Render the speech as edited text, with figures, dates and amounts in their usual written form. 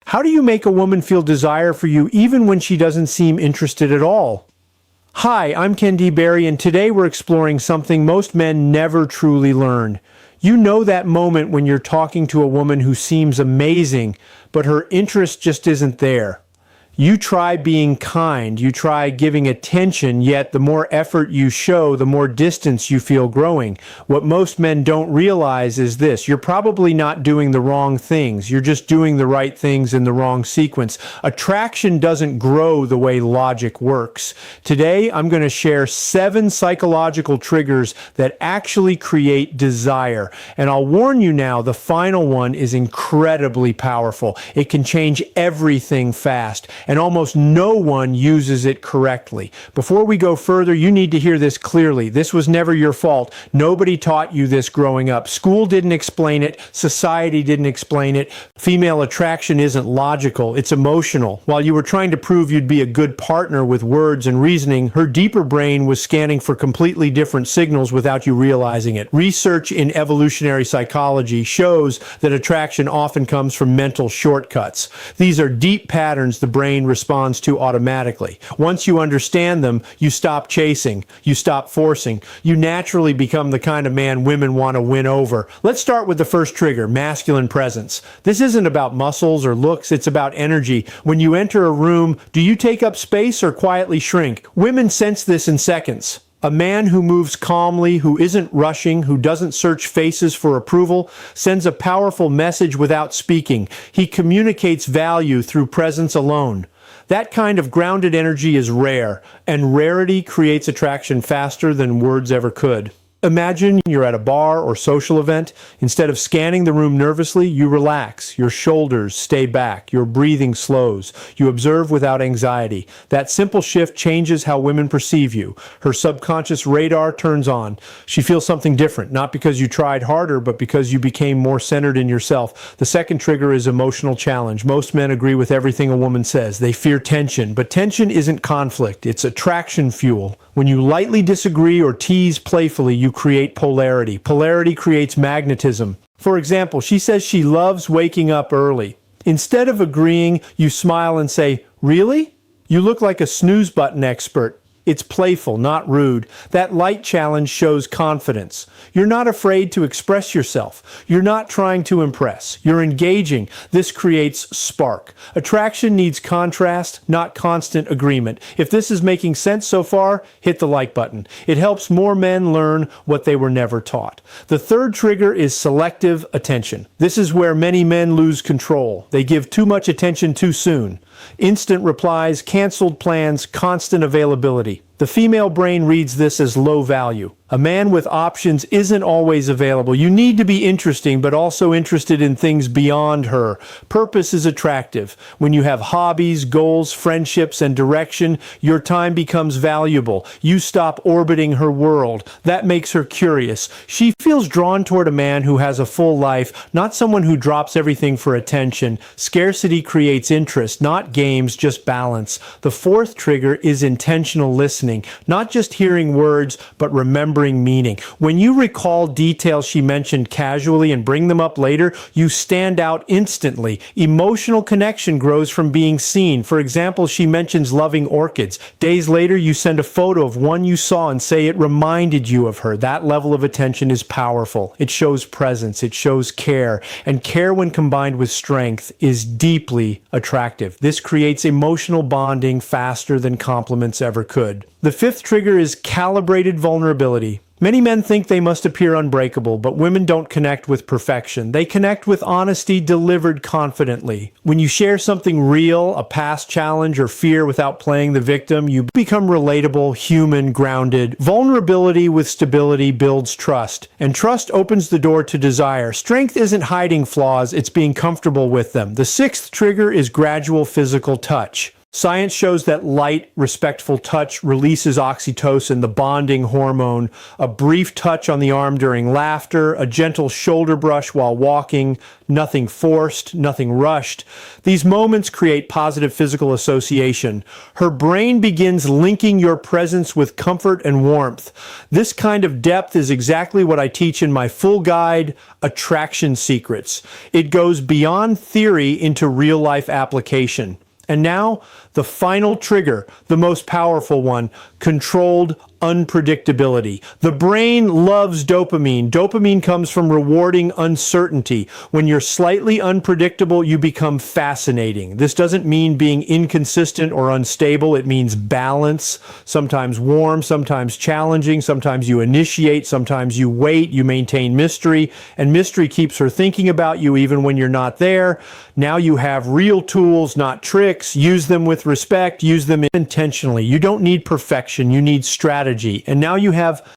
How do you make a woman feel desire for you even when she doesn't seem interested at all? Hi, I'm kenD Barry, and today we're exploring something most men never truly learn. You know that moment when you're talking to a woman who seems amazing, but her interest just isn't there. You try being kind, you try giving attention, yet the more effort you show, the more distance you feel growing. What most men don't realize is this: you're probably not doing the wrong things, you're just doing the right things in the wrong sequence. Attraction doesn't grow the way logic works. Today, I'm going to share 7 psychological triggers that actually create desire. And I'll warn you now, the final one is incredibly powerful. It can change everything fast, and almost no one uses it correctly. Before we go further, you need to hear this clearly. This was never your fault. Nobody taught you this growing up. School didn't explain it. Society didn't explain it. Female attraction isn't logical. It's emotional. While you were trying to prove you'd be a good partner with words and reasoning, her deeper brain was scanning for completely different signals without you realizing it. Research in evolutionary psychology shows that attraction often comes from mental shortcuts. These are deep patterns the brain responds to automatically. Once you understand them, you stop chasing, you stop forcing. You naturally become the kind of man women want to win over. Let's start with the first trigger: masculine presence. This isn't about muscles or looks, it's about energy. When you enter a room, do you take up space or quietly shrink? Women sense this in seconds. A man who moves calmly, who isn't rushing, who doesn't search faces for approval, sends a powerful message without speaking. He communicates value through presence alone. That kind of grounded energy is rare, and rarity creates attraction faster than words ever could. Imagine you're at a bar or social event. Instead of scanning the room nervously, you relax. Your shoulders stay back. Your breathing slows. You observe without anxiety. That simple shift changes how women perceive you. Her subconscious radar turns on. She feels something different, not because you tried harder, but because you became more centered in yourself. The second trigger is emotional challenge. Most men agree with everything a woman says. They fear tension, but tension isn't conflict. It's attraction fuel. When you lightly disagree or tease playfully, you create polarity. Polarity creates magnetism. For example, she says she loves waking up early. Instead of agreeing, you smile and say, "Really? You look like a snooze button expert." It's playful, not rude. That light challenge shows confidence. You're not afraid to express yourself. You're not trying to impress. You're engaging. This creates spark. Attraction needs contrast, not constant agreement. If this is making sense so far, hit the like button. It helps more men learn what they were never taught. The third trigger is selective attention. This is where many men lose control. They give too much attention too soon. Instant replies, canceled plans, constant availability. The female brain reads this as low value. A man with options isn't always available. You need to be interesting, but also interested in things beyond her. Purpose is attractive. When you have hobbies, goals, friendships, and direction, your time becomes valuable. You stop orbiting her world. That makes her curious. She feels drawn toward a man who has a full life, not someone who drops everything for attention. Scarcity creates interest, not games, just balance. The fourth trigger is intentional listening. Not just hearing words, but remembering meaning. When you recall details she mentioned casually and bring them up later, you stand out instantly. Emotional connection grows from being seen. For example, she mentions loving orchids. Days later, you send a photo of one you saw and say it reminded you of her. That level of attention is powerful. It shows presence. It shows care. And care, when combined with strength, is deeply attractive. This creates emotional bonding faster than compliments ever could. The fifth trigger is calibrated vulnerability. Many men think they must appear unbreakable, but women don't connect with perfection. They connect with honesty delivered confidently. When you share something real, a past challenge or fear without playing the victim, you become relatable, human, grounded. Vulnerability with stability builds trust, and trust opens the door to desire. Strength isn't hiding flaws, it's being comfortable with them. The sixth trigger is gradual physical touch. Science shows that light, respectful touch releases oxytocin, the bonding hormone. A brief touch on the arm during laughter, a gentle shoulder brush while walking, nothing forced, nothing rushed. These moments create positive physical association. Her brain begins linking your presence with comfort and warmth. This kind of depth is exactly what I teach in my full guide, Attraction Secrets. It goes beyond theory into real-life application. And now, the final trigger, the most powerful one, controlled unpredictability. The brain loves dopamine. Dopamine comes from rewarding uncertainty. When you're slightly unpredictable, you become fascinating. This doesn't mean being inconsistent or unstable. It means balance, sometimes warm, sometimes challenging, sometimes you initiate, sometimes you wait, you maintain mystery, and mystery keeps her thinking about you even when you're not there. Now you have real tools, not tricks. Use them with respect, use them intentionally. You don't need perfection, you need strategy. And now you have